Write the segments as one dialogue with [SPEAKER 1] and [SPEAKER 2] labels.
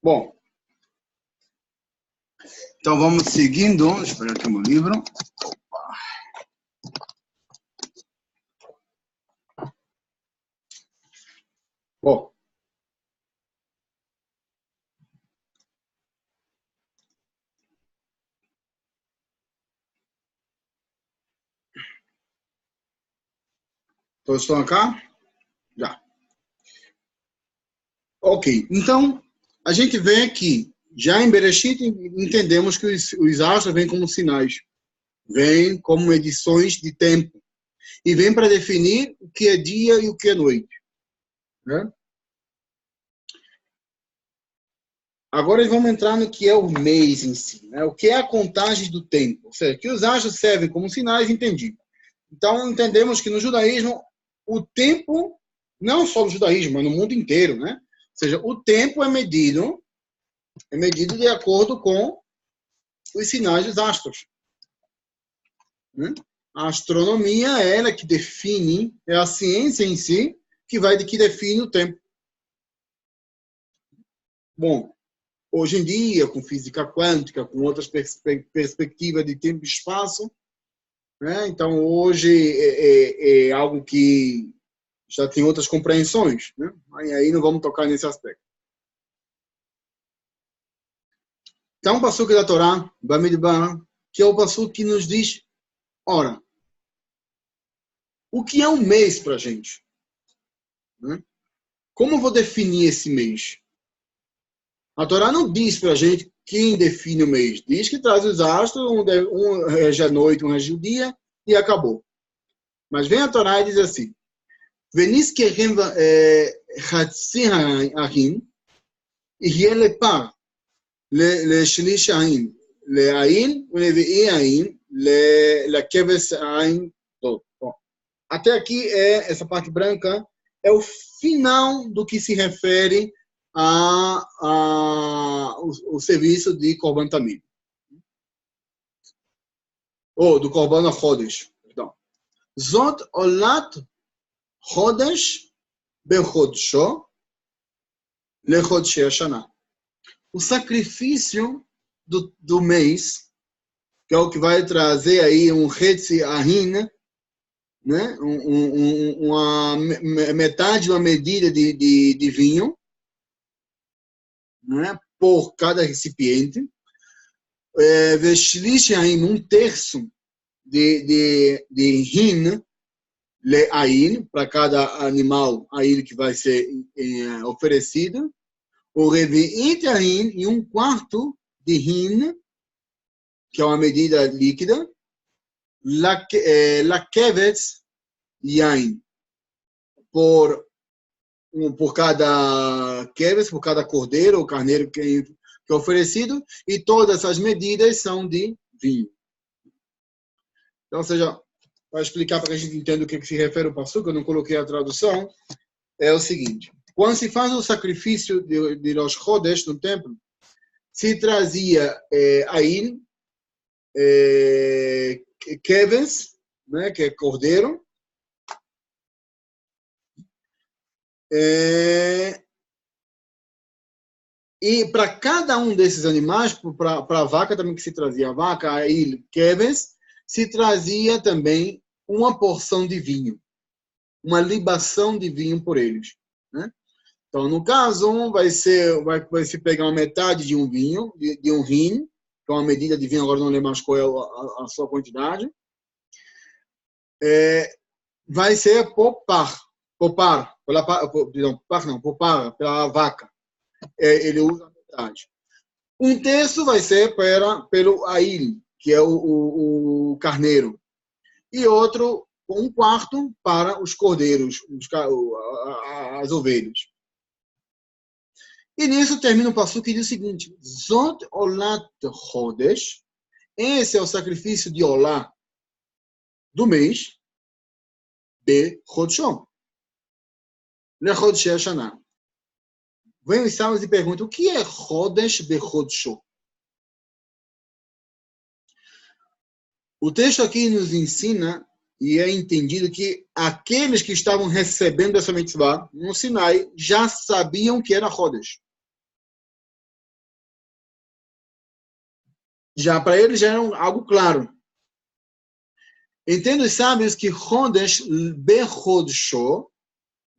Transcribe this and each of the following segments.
[SPEAKER 1] Bom, então vamos seguindo. Deixa eu pegar aqui o meu livro. Bom, todos estão cá? Já. Ok, então a gente vê que já em Bereshit entendemos que os astros vêm como sinais, vêm como medições de tempo e vêm para definir o que é dia e o que é noite, né? Agora vamos entrar no que é o mês em si, né? O que é a contagem do tempo, ou seja, que os astros servem como sinais, entendi. Então entendemos que no judaísmo o tempo, não só no judaísmo, mas no mundo inteiro, né? Ou seja, o tempo é medido de acordo com os sinais dos astros, né? A astronomia é ela que define, é a ciência em si que define o tempo. Bom, hoje em dia, com física quântica, com outras perspectivas de tempo e espaço, né? Então hoje é algo que já tem outras compreensões, né? Aí não vamos tocar nesse aspecto. Então, o passuque da Torá, Bamidbar, que é o passuque que nos diz, ora, o que é um mês para a gente? Né? Como eu vou definir esse mês? A Torá não diz para a gente quem define o mês. Diz que traz os astros, um rege a noite, um rege o dia, e acabou. Mas vem a Torá e diz assim, Venis kerem chatzi ha'in, יהיה לפר, לשליש העין, לעין ולרביעי העין, לכבש העין. Até aqui essa parte branca é o final do que se refere o serviço de Korban Tamid. Ou do Korban HaChodesh. Perdão. Zot olat Chodesh bechodshó lechodshei Hashanah. O sacrifício do mês, que é o que vai trazer aí um Hetzi Ahin, né? Uma metade de uma medida de vinho, né? Por cada recipiente, Veshlish Ahin, um terço de hin, le'ain, para cada animal aí que vai ser oferecido, o revi'it ahin, e um quarto de hin, que é uma medida líquida, lakevetz yain, por cada kevetz, por cada cordeiro ou carneiro que é oferecido, e todas essas medidas são de vinho. Então, ou seja, para explicar para que a gente entenda o que se refere ao passuco, eu não coloquei a tradução, é o seguinte: quando se faz o sacrifício de Rosh Chodesh no templo, se trazia ain, keves, né, que é cordeiro, e para cada um desses animais, para a vaca também que se trazia, a vaca, ain, keves, se trazia também uma porção de vinho, uma libação de vinho por eles, né? Então, no caso, vai se pegar uma metade de um vinho, de um rim, que é uma medida de vinho, agora não lembro mais qual é a sua quantidade, vai ser popar pela vaca. Ele usa a metade. Um terço vai ser pelo ail, que é o carneiro. E outro, um quarto para os cordeiros, as ovelhas. E nisso termina o passuco que diz o seguinte: Zot olat chodesh, esse é o sacrifício de olá do mês, be chodshom, le chodshei Hashanah. Vem os sábios e perguntam: o que é chodesh be chodsho? O texto aqui nos ensina e é entendido que aqueles que estavam recebendo essa mitzvah no Sinai já sabiam que era Chodesh. Já para eles já era algo claro. Entendo os sábios que Chodesh bechodesho,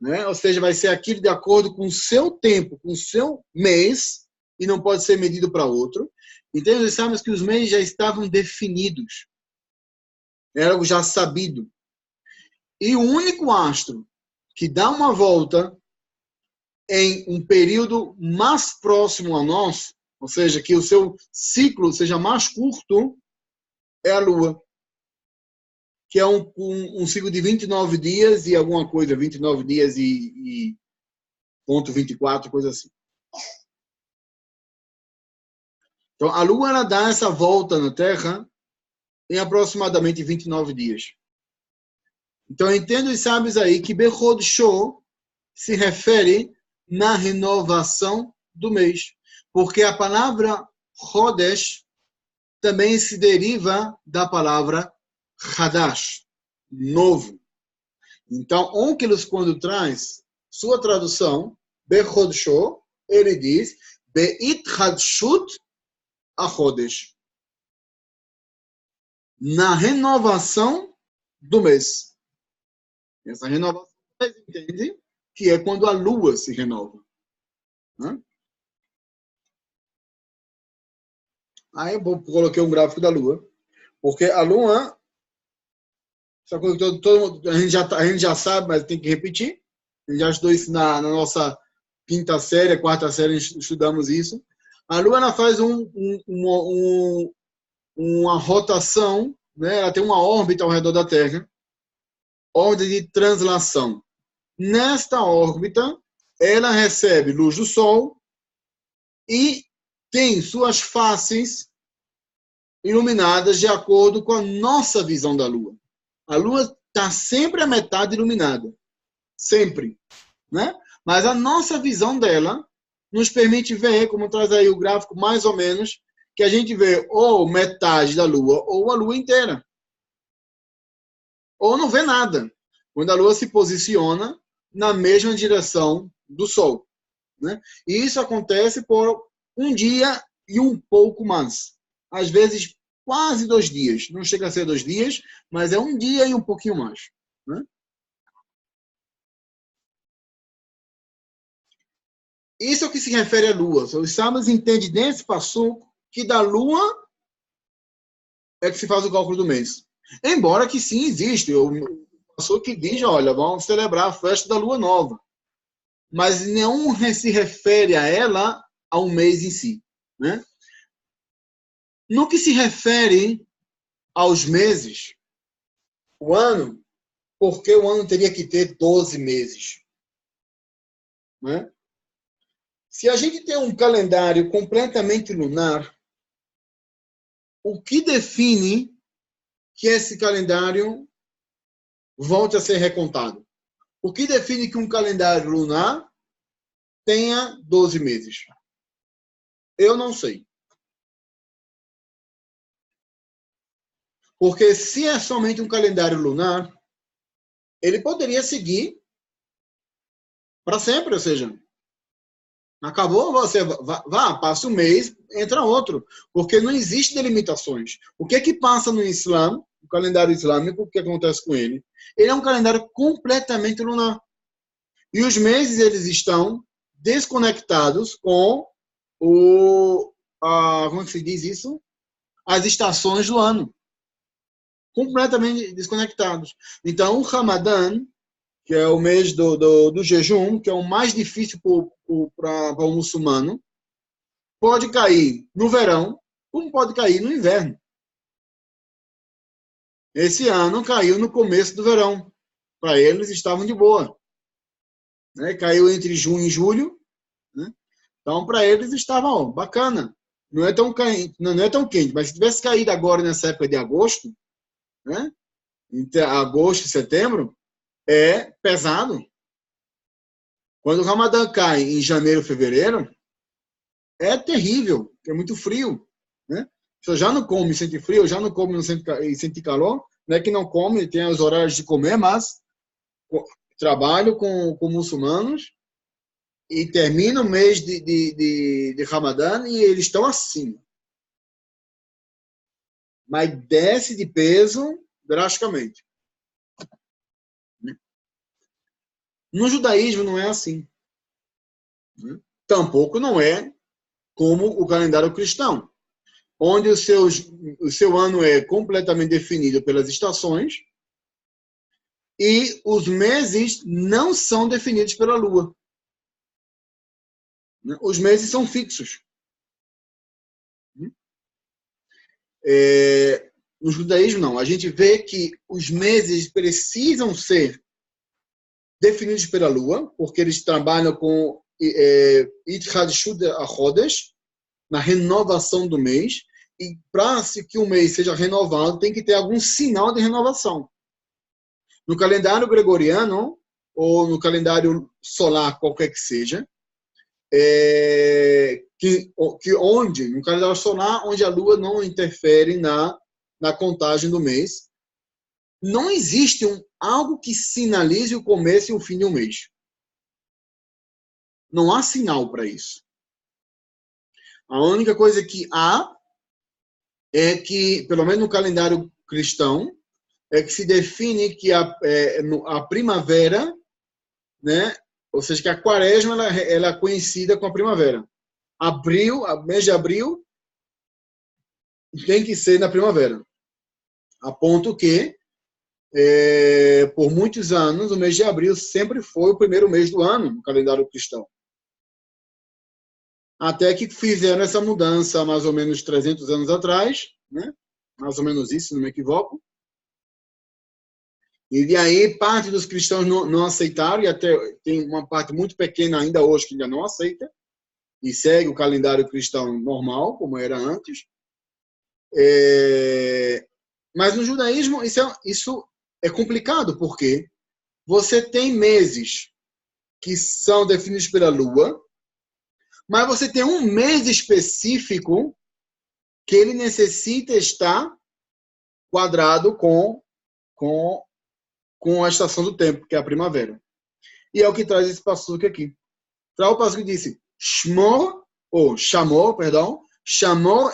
[SPEAKER 1] né? Ou seja, vai ser aquilo de acordo com o seu tempo, com o seu mês, e não pode ser medido para outro. Entendo os sábios que os meses já estavam definidos. Era algo já sabido. E o único astro que dá uma volta em um período mais próximo a nós, ou seja, que o seu ciclo seja mais curto, é a Lua, que é um ciclo de 29 dias e alguma coisa, 29 dias e ponto 24, coisa assim. Então, a Lua ela dá essa volta na Terra em aproximadamente 29 dias. Então, eu entendo os sábios aí que Bechodesho se refere na renovação do mês. Porque a palavra Chodesh também se deriva da palavra Hadash, novo. Então, Onkelos, quando traz sua tradução, Bechodesho, ele diz Beithadshut achodesh, na renovação do mês. Essa renovação, você entende que é quando a lua se renova. Né? Aí eu coloquei um gráfico da lua, porque a lua, essa coisa que a gente já sabe, mas tem que repetir. A gente já estudou isso na nossa quinta série, quarta série, estudamos isso. A lua ela faz uma rotação, né? Ela tem uma órbita ao redor da Terra, órbita de translação. Nesta órbita, ela recebe luz do Sol e tem suas faces iluminadas de acordo com a nossa visão da Lua. A Lua está sempre a metade iluminada. Sempre. Né? Mas a nossa visão dela nos permite ver, como traz aí o gráfico mais ou menos, que a gente vê ou metade da Lua ou a Lua inteira. Ou não vê nada. Quando a Lua se posiciona na mesma direção do Sol. Né? E isso acontece por um dia e um pouco mais. Às vezes, quase 2 dias. Não chega a ser 2 dias, mas é um dia e um pouquinho mais. Né? Isso é o que se refere à Lua. Os sábios entendem nesse passuco que da Lua é que se faz o cálculo do mês. Embora que sim existe. O passuco que diz, olha, vamos celebrar a festa da Lua Nova. Mas não se refere a ela a um mês em si. Né? No que se refere aos meses, o ano, porque o ano teria que ter 12 meses. Né? Se a gente tem um calendário completamente lunar, o que define que esse calendário volte a ser recontado? O que define que um calendário lunar tenha 12 meses? Eu não sei. Porque se é somente um calendário lunar, ele poderia seguir para sempre, ou seja, acabou, você vá, passa um mês, entra outro, porque não existe delimitações. O que é que passa no Islã, o calendário islâmico, o que acontece com ele? Ele é um calendário completamente lunar. E os meses, eles estão desconectados com como se diz isso? As estações do ano. Completamente desconectados. Então, o Ramadã, que é o mês do jejum, que é o mais difícil para o muçulmano, pode cair no verão, como pode cair no inverno. Esse ano caiu no começo do verão. Para eles, estavam de boa. Né? Caiu entre junho e julho. Né? Então, para eles, estava bacana. Não é tão quente, não é tão quente, mas se tivesse caído agora nessa época de agosto, né? Entre agosto e setembro, é pesado. Quando o Ramadã cai em janeiro, fevereiro, é terrível, é muito frio. Né? Você já não come e sente frio, já não come e sente calor. não é que não come, tem os horários de comer, mas trabalho com muçulmanos e termina o mês de Ramadã e eles estão assim. Mas desce de peso drasticamente. No judaísmo não é assim. Tampouco não é como o calendário cristão, onde o seu ano é completamente definido pelas estações e os meses não são definidos pela lua. Os meses são fixos. No judaísmo, não. A gente vê que os meses precisam ser definidos pela lua, porque eles trabalham com Itchadshut HaChodesh, na renovação do mês, e para que o mês seja renovado, tem que ter algum sinal de renovação. No calendário gregoriano, ou no calendário solar, qualquer que seja, onde, no calendário solar, onde a lua não interfere na contagem do mês, não existe algo que sinalize o começo e o fim de um mês. Não há sinal para isso. A única coisa que há é que, pelo menos no calendário cristão, é que se define que a primavera, né? Ou seja, que a quaresma ela é conhecida com a primavera. Mês de abril, tem que ser na primavera. A ponto que, por muitos anos, o mês de abril sempre foi o primeiro mês do ano no calendário cristão. Até que fizeram essa mudança mais ou menos 300 anos atrás, né? Mais ou menos isso, se não me equivoco. E de aí parte dos cristãos não aceitaram, e até tem uma parte muito pequena ainda hoje que ainda não aceita, e segue o calendário cristão normal, como era antes. Mas no judaísmo isso é complicado, porque você tem meses que são definidos pela lua, mas você tem um mês específico que ele necessita estar quadrado com a estação do tempo, que é a primavera. E é o que traz esse passuque aqui. Traz o passuque que disse, chamor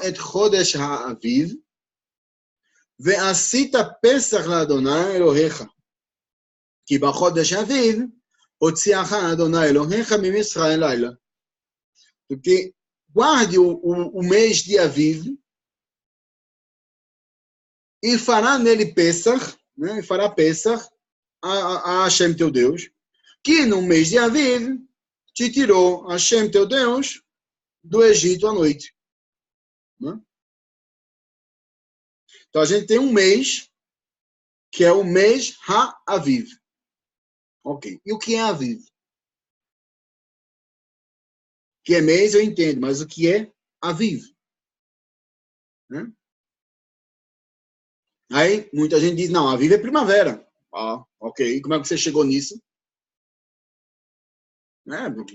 [SPEAKER 1] et chodesh ha'aviv, ve'asita pesach la'Adonai Elohecha, ki b'chodesh ha'aviv, hotziacha Adonai Elohecha mimisrael laila. Porque guarde o mês de Aviv e fará nele Pesach, né? E fará Pesach a Hashem teu Deus, que no mês de Aviv te tirou Hashem teu Deus do Egito à noite. Né? Então a gente tem um mês que é o mês Ha-Aviv. Ok. E o que é Aviv? O que é mês eu entendo, mas o que é Aviv? Né? Aí muita gente diz, não, Aviv é primavera. Ah, ok. E como é que você chegou nisso?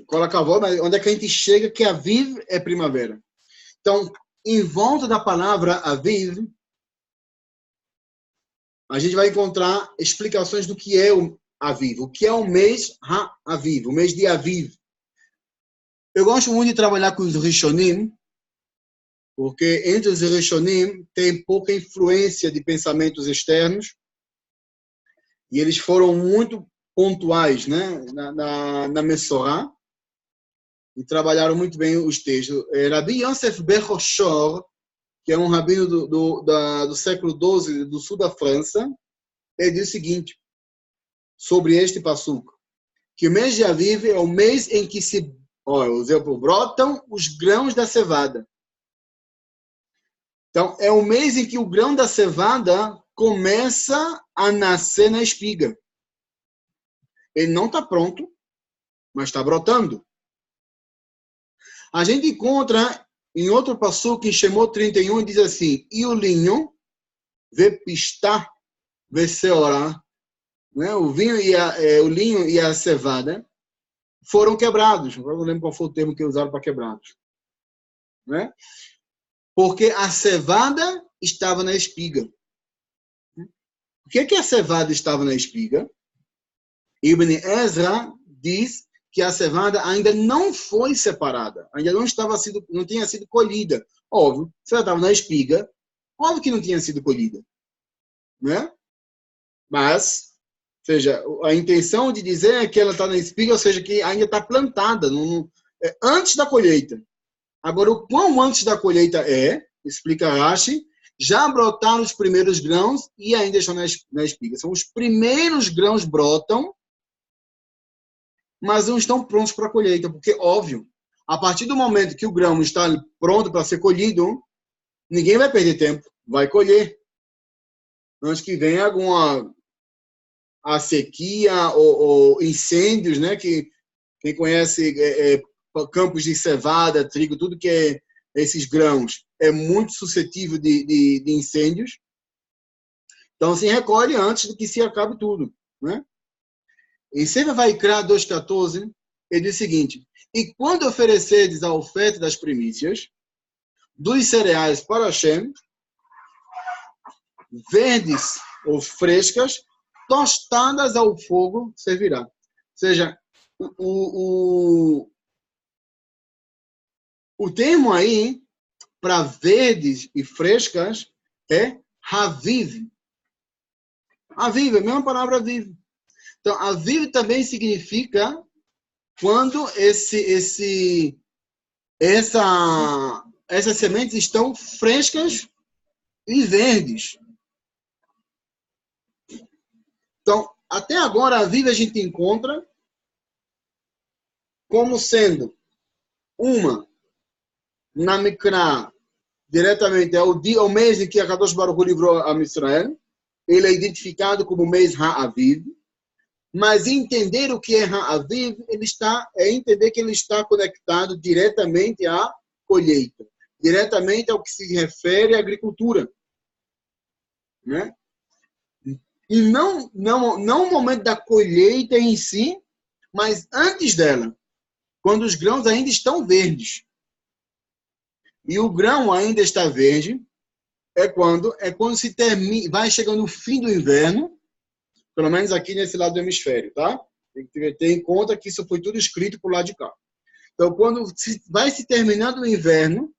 [SPEAKER 1] Coloca a voz, mas onde é que a gente chega que Aviv é primavera? Então, em volta da palavra Aviv, a gente vai encontrar explicações do que é o Aviv, o que é o mês Ha-Aviv, o mês de Aviv. Eu gosto muito de trabalhar com os Rishonim, porque entre os Rishonim tem pouca influência de pensamentos externos, e eles foram muito pontuais, né, na Messorá, e trabalharam muito bem os textos. Rabbi Yosef ben Rochor, que é um rabino do século XII, do sul da França, ele diz o seguinte, sobre este passuco, que o mês de Aviv é o mês em que brotam os grãos da cevada. Então, é o mês em que o grão da cevada começa a nascer na espiga. Ele não está pronto, mas está brotando. A gente encontra em outro passuco, em Shemot 31, diz assim, e o linho, vepistá, veseorá, né? O linho e a cevada foram quebrados. Agora não lembro qual foi o termo que usaram para quebrados. Né? Porque a cevada estava na espiga. Por que a cevada estava na espiga? Ibn Ezra diz que a cevada ainda não foi separada, ainda não tinha sido colhida. Óbvio, se ela estava na espiga, óbvio que não tinha sido colhida, né? Mas, ou seja, a intenção de dizer é que ela está na espiga, ou seja, que ainda está plantada, antes da colheita. Agora, o quão antes da colheita explica Rashi, já brotaram os primeiros grãos e ainda estão na espiga. São os primeiros grãos brotam, mas não estão prontos para a colheita, porque, óbvio, a partir do momento que o grão está pronto para ser colhido, ninguém vai perder tempo, vai colher. Antes que venha a sequia ou incêndios, né? Que quem conhece campos de cevada, trigo, tudo que é esses grãos, é muito suscetível de incêndios. Então, se recolhe antes de que se acabe tudo, né? Em Sefer Vaikra 2,14, ele diz o seguinte: e quando ofereceres a oferta das primícias dos cereais para Hashem, verdes ou frescas, tostadas ao fogo servirá. Ou seja, o termo aí para verdes e frescas é Haviv. Haviv, é a mesma palavra Haviv. Então, Haviv também significa quando essas sementes estão frescas e verdes. Então, até agora, a Haviv a gente encontra como sendo uma, na Mikra, diretamente, é o mês em que a Kadosh Baruch Hu livrou a Israel. Ele é identificado como mês Ha'aviv. Mas entender o que é Ha'aviv, é entender que ele está conectado diretamente à colheita, diretamente ao que se refere à agricultura, né? E não o momento da colheita em si, mas antes dela, quando os grãos ainda estão verdes. E o grão ainda está verde é quando se termina, vai chegando o fim do inverno, pelo menos aqui nesse lado do hemisfério, tá? Tem que ter em conta que isso foi tudo escrito por lá de cá. Então, quando vai se terminando o inverno,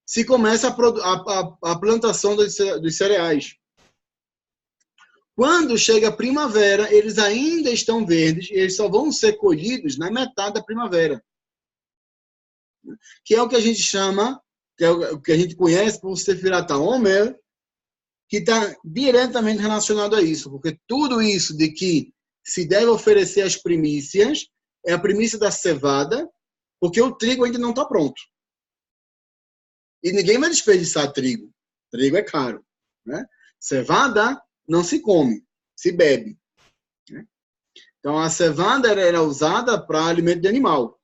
[SPEAKER 1] se começa a plantação dos cereais. Quando chega a primavera, eles ainda estão verdes e eles só vão ser colhidos na metade da primavera. Que é o que a gente chama, que é o que a gente conhece por Sefirat HaOmer, que está diretamente relacionado a isso, porque tudo isso de que se deve oferecer as primícias é a primícia da cevada, porque o trigo ainda não está pronto. E ninguém vai desperdiçar trigo. Trigo é caro, né? Cevada não se come, se bebe, né? Então, a cevada era usada para alimento de animal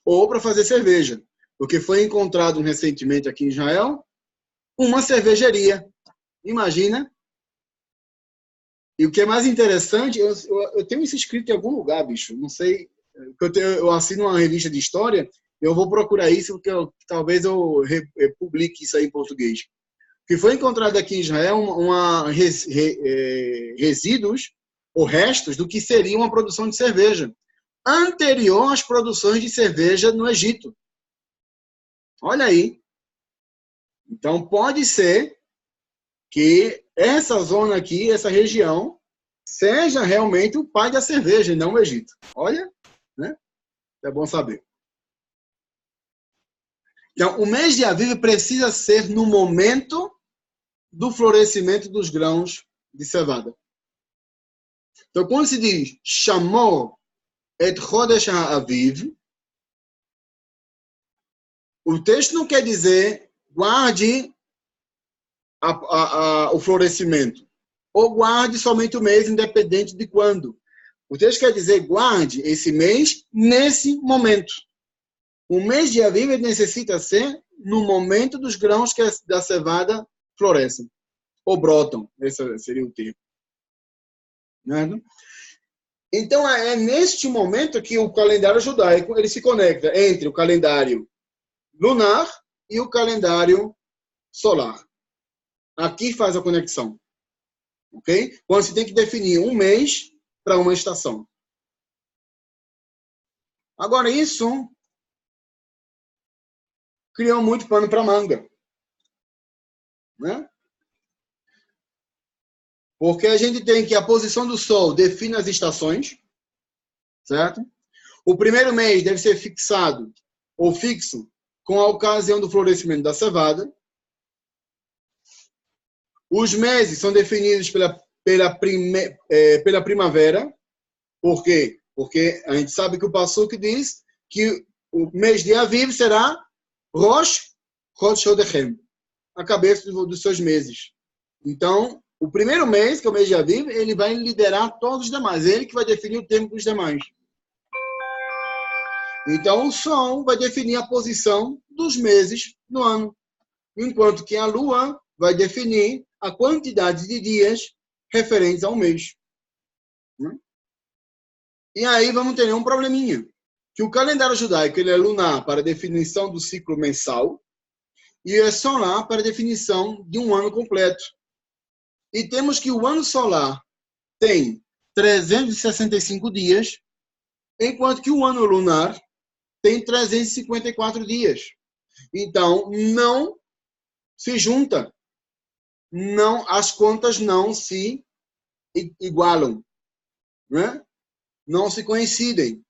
[SPEAKER 1] ou para fazer cerveja, porque foi encontrado recentemente aqui em Israel uma cervejaria. Imagina. E o que é mais interessante, eu tenho isso escrito em algum lugar, bicho. Não sei. Eu assino uma revista de história, eu vou procurar isso, porque talvez eu publique isso aí em português. Que foi encontrado aqui em Israel resíduos ou restos do que seria uma produção de cerveja, anterior às produções de cerveja no Egito. Olha aí. Então, pode ser que essa zona aqui, essa região, seja realmente o pai da cerveja e não o Egito. Olha, né? É bom saber. Então, o mês de Aviv precisa ser no momento do florescimento dos grãos de cevada. Então, quando se diz chamou et chodesh ha'aviv, o texto não quer dizer guarde o florescimento, ou guarde somente o mês, independente de quando. O texto quer dizer guarde esse mês nesse momento. O mês de Aviv necessita ser no momento dos grãos que da cevada florescem, ou brotam, esse seria o termo. Então, é neste momento que o calendário judaico ele se conecta entre o calendário lunar e o calendário solar. Aqui faz a conexão. Ok? Quando você tem que definir um mês para uma estação. Agora, isso criou muito pano para manga. Né? Porque a gente tem que a posição do Sol define as estações, certo? O primeiro mês deve ser fixado ou fixo com a ocasião do florescimento da cevada. Os meses são definidos pela primavera. Por quê? Porque a gente sabe que o Passuque diz que o mês de Aviv será Rosh Chodechem, a cabeça dos seus meses. Então, o primeiro mês, que é o mês de Aviv, ele vai liderar todos os demais. Ele que vai definir o tempo dos demais. Então, o Sol vai definir a posição dos meses no ano, enquanto que a Lua vai definir a quantidade de dias referentes ao mês. E aí vamos ter um probleminha, que o calendário judaico ele é lunar para definição do ciclo mensal e é solar para definição de um ano completo. E temos que o ano solar tem 365 dias, enquanto que o ano lunar tem 354 dias. Então, não se junta. Não, as contas não se igualam. Né? Não se coincidem.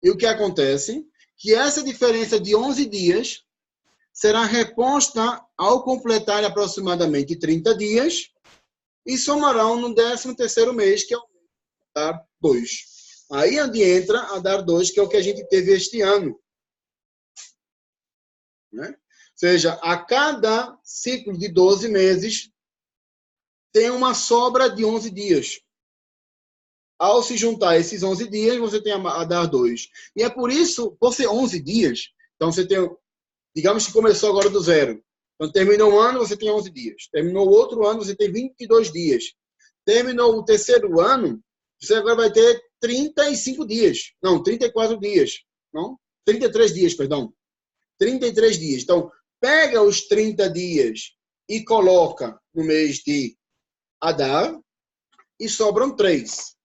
[SPEAKER 1] E o que acontece? Que essa diferença de 11 dias será reposta ao completar aproximadamente 30 dias e somarão no 13º mês, que é o dar 2. Aí onde entra a dar 2, que é o que a gente teve este ano. Né? Ou seja, a cada ciclo de 12 meses tem uma sobra de 11 dias. Ao se juntar esses 11 dias, você tem a dar 2. E é por isso, por ser 11 dias, então você tem, digamos que começou agora do zero. Então terminou um ano, você tem 11 dias. Terminou o outro ano, você tem 22 dias. Terminou o terceiro ano, você agora vai ter 35 dias. Não, 34 dias. Não? 33 dias, perdão. 33 dias. Então, pega os 30 dias e coloca no mês de Adar e sobram 3.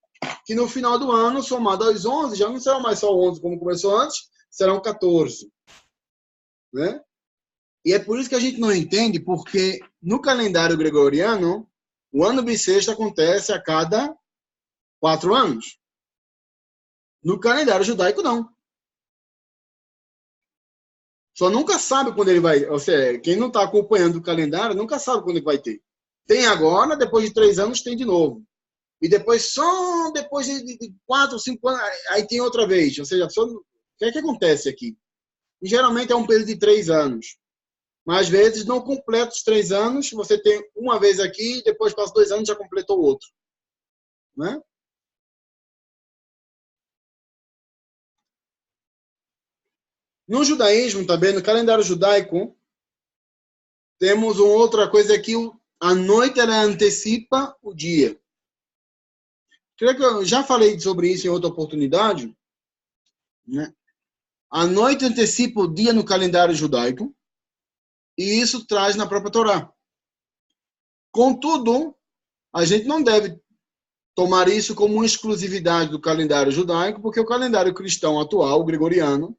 [SPEAKER 1] Que no final do ano, somado aos 11, já não serão mais só 11 como começou antes, serão 14. Né? E é por isso que a gente não entende, porque no calendário gregoriano, o ano bissexto acontece a cada 4 anos. No calendário judaico, não. Só nunca sabe quando ele vai... Ou seja, quem não está acompanhando o calendário nunca sabe quando ele vai ter. Tem agora, depois de 3 anos tem de novo. E depois, só depois de 4 ou 5 anos, aí tem outra vez. Ou seja, o que é que acontece aqui? E geralmente é um período de 3 anos. Mas às vezes não completa os 3 anos, você tem uma vez aqui, depois passa 2 anos e já completou o outro. Né? No judaísmo também, no calendário judaico, temos uma outra coisa que a noite ela antecipa o dia. Creio que eu já falei sobre isso em outra oportunidade. Né? A noite antecipa o dia no calendário judaico e isso traz na própria Torá. Contudo, a gente não deve tomar isso como uma exclusividade do calendário judaico, porque o calendário cristão atual, o gregoriano,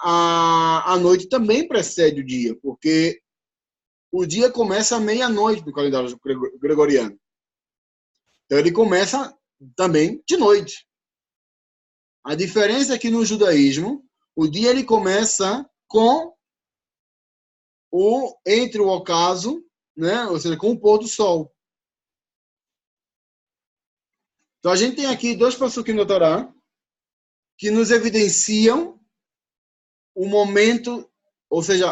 [SPEAKER 1] a noite também precede o dia, porque o dia começa à meia-noite no calendário gregoriano. Então ele começa também de noite. A diferença é que no judaísmo, o dia ele começa com entre o ocaso, né? Ou seja, com o pôr do sol. Então a gente tem aqui 2 passuquim da Torá que nos evidenciam o momento, ou seja,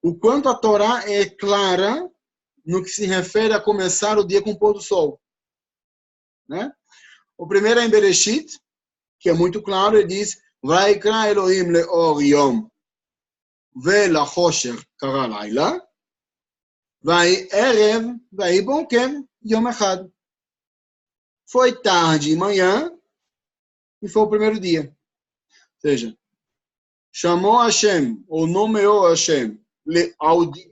[SPEAKER 1] o quanto a Torá é clara no que se refere a começar o dia com o pôr do sol. Né? O primeiro é em Bereshit, que é muito claro, ele diz Vaikra Elohim leor yom ולחושך קרא לילה, ויהי ערב, ויהי בוקר, יום אחד. Foi tarde e manhã, e foi o primeiro dia. Ou seja, chamou Hashem, ou nomeou Hashem, ao dia,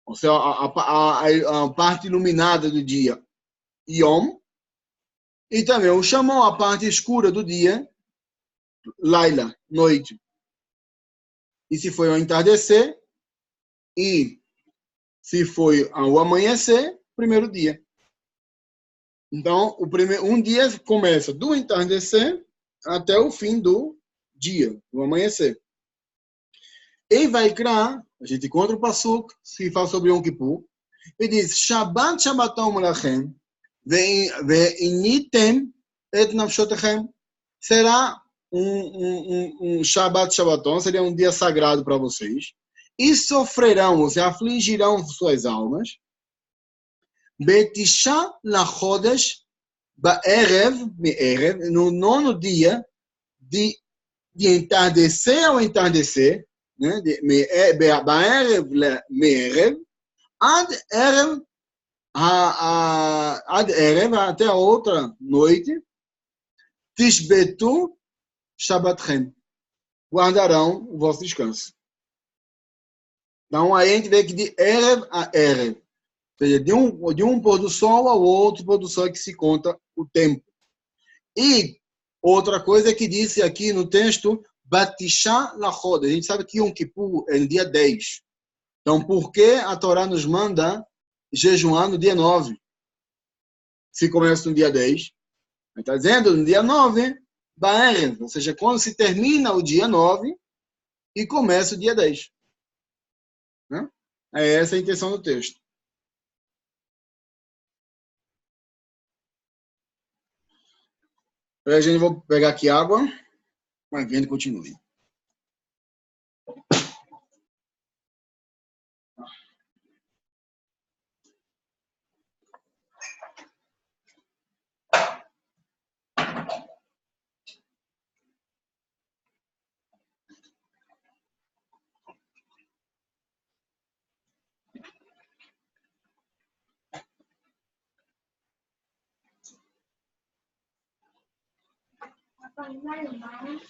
[SPEAKER 1] ou seja, a parte iluminada do dia, Yom, e também o chamou a parte escura do dia, Laila, noite. E se foi ao entardecer, e se foi ao amanhecer, primeiro dia. Então, um dia começa do entardecer até o fim do dia, do amanhecer. E vai criar, a gente encontra o Pasuk, se fala sobre Yom Kippur, e diz, Shabbat Shabbatom Lachem, ve'initem et nafshotechem. Será um Shabbat Shabbatom, seria um dia sagrado para vocês, e sofrerão, ou seja, afligirão suas almas, Betisha lachodesh ba'erev, no nono dia, de entardecer ao entardecer, né? Ba'erev me'erev, ad erev, até a outra noite, tishbetu shabbatchem, guardarão o vosso descanso. Então, aí a gente vê que de erev a erev, ou seja, de um pôr do sol ao outro pôr do sol que se conta o tempo. E outra coisa que disse aqui no texto, Batishá Lachod. A gente sabe que Yom Kippur é no dia 10. Então, por que a Torá nos manda jejuar no dia 9? Se começa no dia 10. Está dizendo, no dia 9, Ba'erev, ou seja, quando se termina o dia 9 e começa o dia 10. Né? É essa a intenção do texto. A gente vou pegar aqui água, mas vendo continue.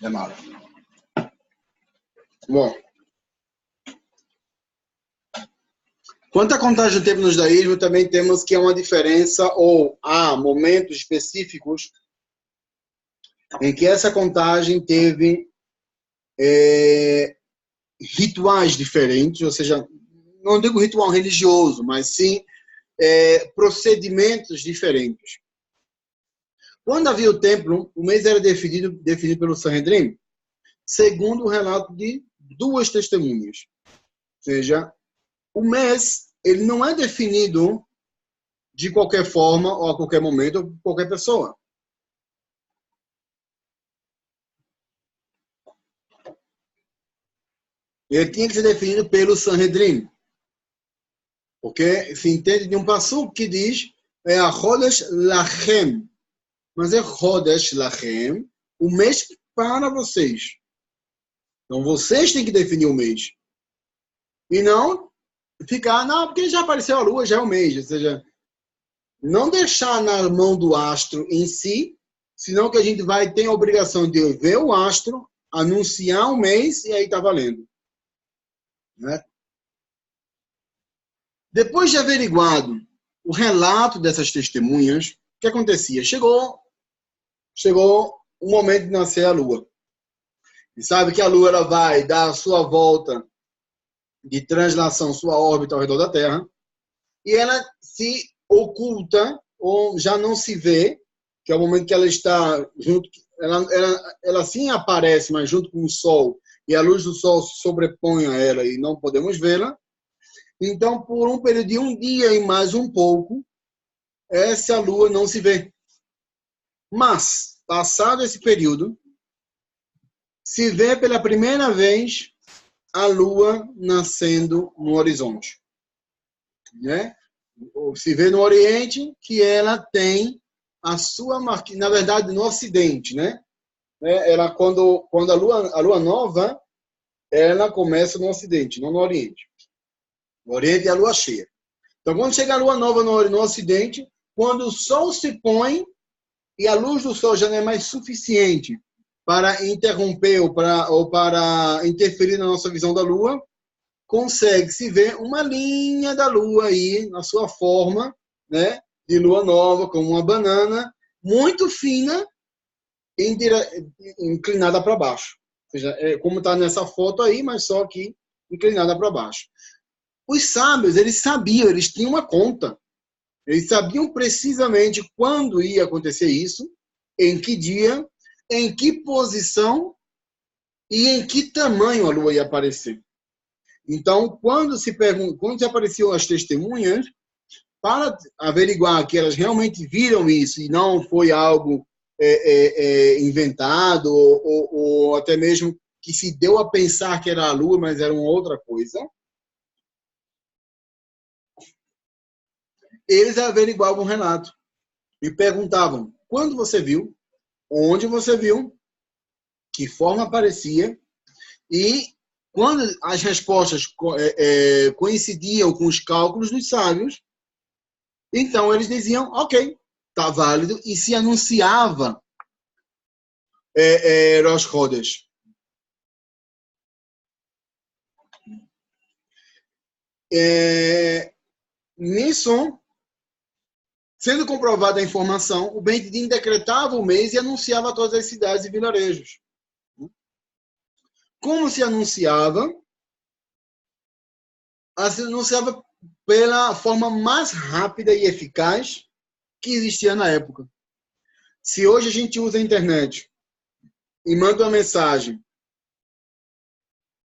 [SPEAKER 1] Demora. Bom. Quanto à contagem do tempo no judaísmo, também temos que há uma diferença, ou há momentos específicos em que essa contagem teve rituais diferentes, ou seja, não digo ritual religioso, mas sim procedimentos diferentes. Quando havia o templo, o mês era definido pelo Sanhedrin, segundo o relato de duas testemunhas. Ou seja, o mês ele não é definido de qualquer forma ou a qualquer momento ou por qualquer pessoa. Ele tinha que ser definido pelo Sanhedrin. Porque se entende de um passuco que diz a Chodesh Lachem. Mas é Chodesh Lachem, o mês para vocês. Então vocês têm que definir o mês. E não ficar, não, porque já apareceu a lua, já é o mês. Ou seja, não deixar na mão do astro em si, senão que a gente ter a obrigação de ver o astro, anunciar o mês e aí está valendo. Né? Depois de averiguado o relato dessas testemunhas, o que acontecia? Chegou o momento de nascer a lua. E sabe que a lua ela vai dar a sua volta de translação, sua órbita ao redor da Terra, e ela se oculta, ou já não se vê, que é o momento que ela está junto, ela sim aparece, mas junto com o Sol, e a luz do Sol se sobrepõe a ela e não podemos vê-la. Então, por um período de um dia e mais um pouco, essa lua não se vê. Mas, passado esse período, se vê pela primeira vez a lua nascendo no horizonte. Né? Se vê no Oriente que ela tem a sua marca, na verdade no Ocidente, né? Ela quando a lua nova, ela começa no Ocidente, não no Oriente. No Oriente é a lua cheia. Então quando chega a lua nova no Ocidente, quando o Sol se põe e a luz do Sol já não é mais suficiente para interromper ou para interferir na nossa visão da lua, consegue-se ver uma linha da Lua aí, na sua forma, né, de lua nova, como uma banana, muito fina, inclinada para baixo. Ou seja, como está nessa foto aí, mas só que inclinada para baixo. Os sábios, eles sabiam, eles tinham uma conta. Eles sabiam precisamente quando ia acontecer isso, em que dia, em que posição e em que tamanho a Lua ia aparecer. Então, quando se apareciam as testemunhas, para averiguar que elas realmente viram isso e não foi algo inventado ou até mesmo que se deu a pensar que era a Lua, mas era uma outra coisa, eles averiguavam o relato e perguntavam: quando você viu? Onde você viu? Que forma aparecia? E quando as respostas coincidiam com os cálculos dos sábios, então eles diziam: ok, está válido, e se anunciava Rosh Chodesh. Nisso, sendo comprovada a informação, o Beit Din decretava o mês e anunciava a todas as cidades e vilarejos. Como se anunciava? Se anunciava pela forma mais rápida e eficaz que existia na época. Se hoje a gente usa a internet e manda uma mensagem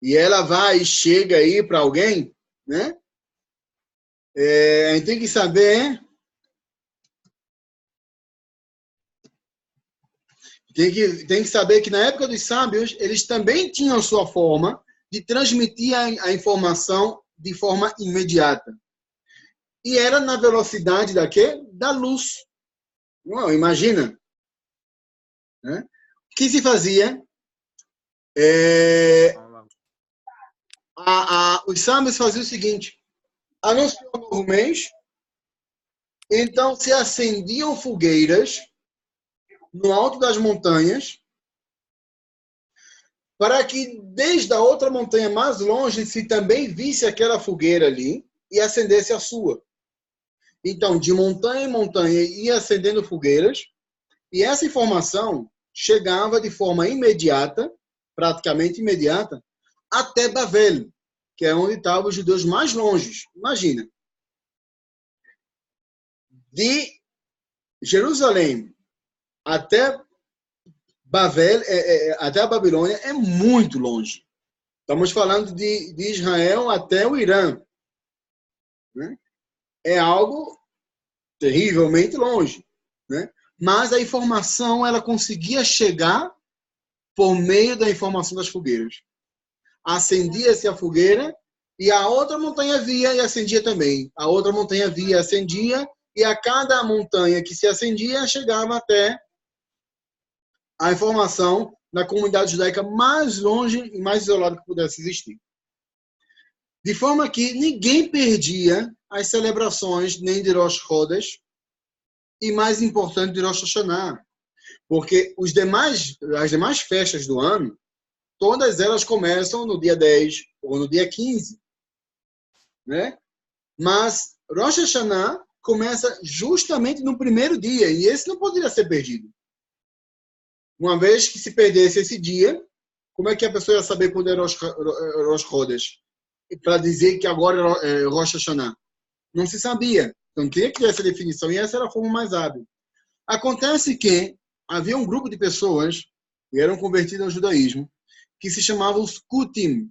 [SPEAKER 1] e ela vai e chega aí para alguém, né? A gente tem que saber, tem que saber que na época dos sábios eles também tinham sua forma de transmitir a informação de forma imediata. E era na velocidade da quê? Da luz. Não, imagina. Né? O que se fazia? Os sábios faziam o seguinte: anunciou um novo mês, então se acendiam fogueiras no alto das montanhas, para que desde a outra montanha mais longe se também visse aquela fogueira ali e acendesse a sua. Então, de montanha em montanha ia acendendo fogueiras, e essa informação chegava de forma imediata, praticamente imediata, até Bavel, que é onde estavam os judeus mais longe. Imagina. De Jerusalém até Bavel, até a Babilônia, é muito longe. Estamos falando de Israel até o Irã. Né? É algo terrivelmente longe. Né? Mas a informação ela conseguia chegar por meio da informação das fogueiras. Acendia-se a fogueira e a outra montanha via e acendia também. A outra montanha via e acendia, e a cada montanha que se acendia chegava até a informação na comunidade judaica mais longe e mais isolada que pudesse existir. De forma que ninguém perdia as celebrações nem de Rosh Chodesh e, mais importante, de Rosh Hashanah. Porque as demais festas do ano, todas elas começam no dia 10 ou no dia 15. Né? Mas Rosh Hashanah começa justamente no primeiro dia, e esse não poderia ser perdido. Uma vez que se perdesse esse dia, como é que a pessoa ia saber quando é Rosh Chodesh? Para dizer que agora é Rosh Hashanah. Não se sabia. Então, queria que tivesse essa definição, e essa era a forma mais hábil. Acontece que havia um grupo de pessoas que eram convertidas ao judaísmo, que se chamavam os Kutim.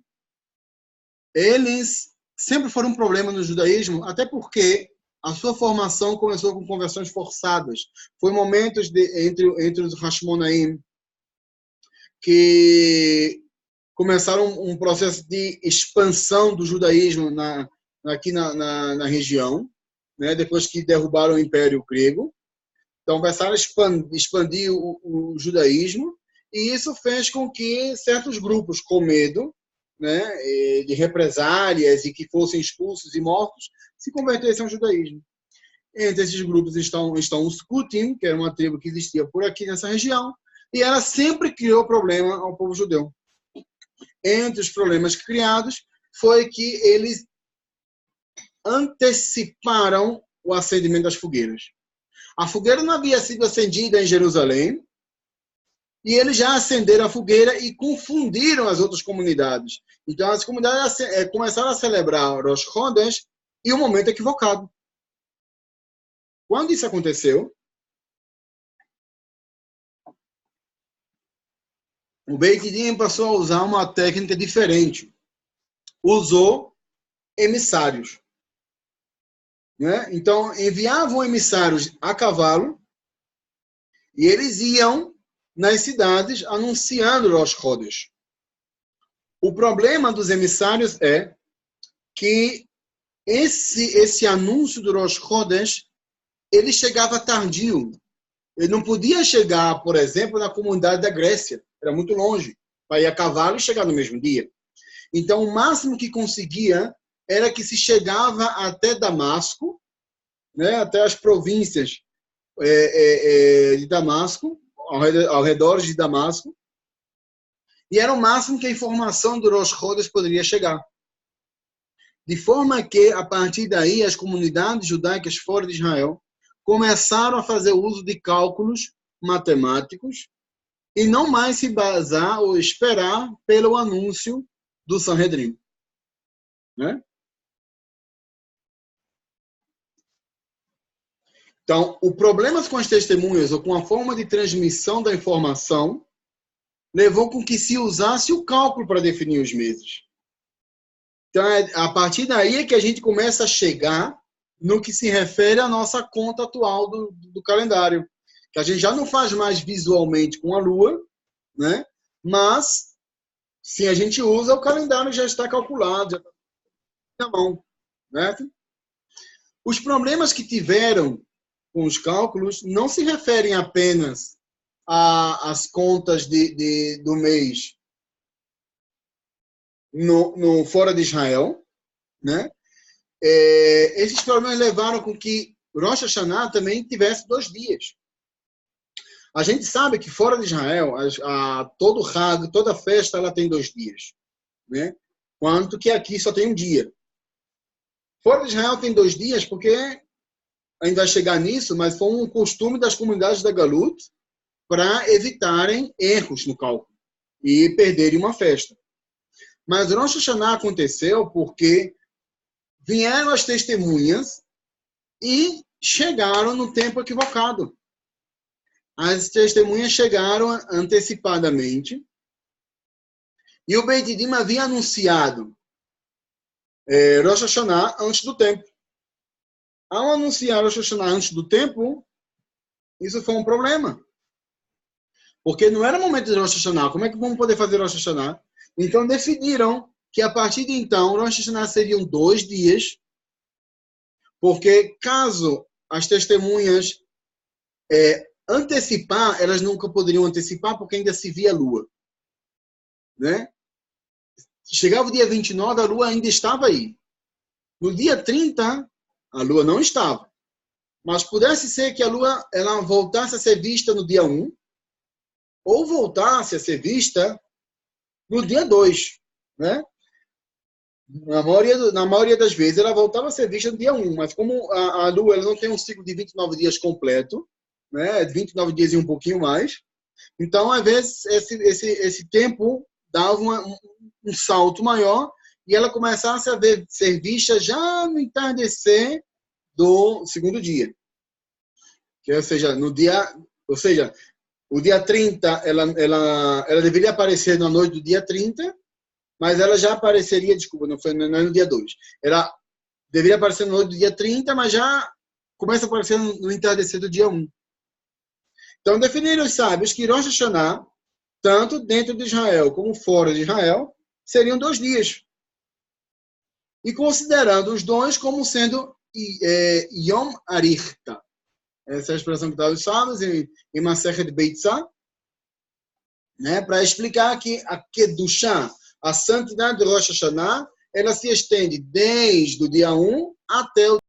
[SPEAKER 1] Eles sempre foram um problema no judaísmo, até porque a sua formação começou com conversões forçadas. Foi momentos entre os Hashmonaim que começaram um processo de expansão do judaísmo aqui na região, né? Depois que derrubaram o Império Grego. Então, começaram a expandir o judaísmo, e isso fez com que certos grupos, com medo, né, de represálias e que fossem expulsos e mortos, se convertessem ao judaísmo. Entre esses grupos estão os Kutim, que era uma tribo que existia por aqui nessa região, e ela sempre criou problema ao povo judeu. Entre os problemas criados, foi que eles anteciparam o acendimento das fogueiras. A fogueira não havia sido acendida em Jerusalém, e eles já acenderam a fogueira e confundiram as outras comunidades. Então, as comunidades começaram a celebrar Rosh Chodesh em um momento equivocado. Quando isso aconteceu, o Beit Din passou a usar uma técnica diferente. Usou emissários. Né? Então, enviavam emissários a cavalo e eles iam nas cidades anunciando Rosh Chodesh. O problema dos emissários é que esse anúncio do Rosh Chodesh, ele chegava tardio. Ele não podia chegar, por exemplo, na comunidade da Grécia. Era muito longe. Para ir a cavalo e chegar no mesmo dia. Então, o máximo que conseguia era que se chegava até Damasco, né, até as províncias de Damasco, ao redor de Damasco, e era o máximo que a informação do Rosh Chodesh poderia chegar. De forma que, a partir daí, as comunidades judaicas fora de Israel começaram a fazer uso de cálculos matemáticos e não mais se basar ou esperar pelo anúncio do Sanhedrin. Né? Então, o problema com as testemunhas ou com a forma de transmissão da informação levou com que se usasse o cálculo para definir os meses. Então, a partir daí é que a gente começa a chegar no que se refere à nossa conta atual do calendário. Que a gente já não faz mais visualmente com a Lua, né? Mas, se a gente usa, o calendário já está calculado, já está na mão. Né? Os problemas que tiveram com os cálculos não se referem apenas às contas do mês no fora de Israel, né? Esses problemas levaram com que Rosh Hashanah também tivesse 2 dias. A gente sabe que fora de Israel, todo Hag, toda festa, ela tem 2 dias, né? Quanto que aqui só tem 1 dia. Fora de Israel tem 2 dias porque ainda vai chegar nisso, mas foi um costume das comunidades da Galut para evitarem erros no cálculo e perderem uma festa. Mas Rosh Hashanah aconteceu porque vieram as testemunhas e chegaram no tempo equivocado. As testemunhas chegaram antecipadamente e o Beit Din havia anunciado Rosh Hashanah antes do tempo. Ao anunciar Rosh Hashanah antes do tempo, isso foi um problema. Porque não era o momento de Rosh Hashanah. Como é que vamos poder fazer Rosh Hashanah? Então decidiram que a partir de então, Rosh Hashanah seriam 2 dias, porque caso as testemunhas antecipar, elas nunca poderiam antecipar porque ainda se via a lua. Né? Chegava o dia 29, a lua ainda estava aí. No dia 30, a lua não estava. Mas pudesse ser que a lua ela voltasse a ser vista no dia 1, ou voltasse a ser vista no dia 2. Né? Na maioria das vezes, ela voltava a ser vista no dia 1. Mas como a lua ela não tem um ciclo de 29 dias completo, né? 29 dias e um pouquinho mais, então, às vezes, esse tempo dava um salto maior e ela começasse a ser vista já no entardecer do segundo dia. Ou seja, o dia 30, ela deveria aparecer na noite do dia 30, mas ela já apareceria, desculpa, não é no dia 2. Ela deveria aparecer na noite do dia 30, mas já começa a aparecer no entardecer do dia 1. Então, definiram os sábios que Rosh Hashanah, tanto dentro de Israel como fora de Israel, seriam 2 dias. E considerando os 2 como sendo Yom Arichta. Essa é a expressão que está os sábios em Masechet Beitzah, né, para explicar que a Kedushá, a santidade de Rosh Hashanah, ela se estende desde o dia 1 até o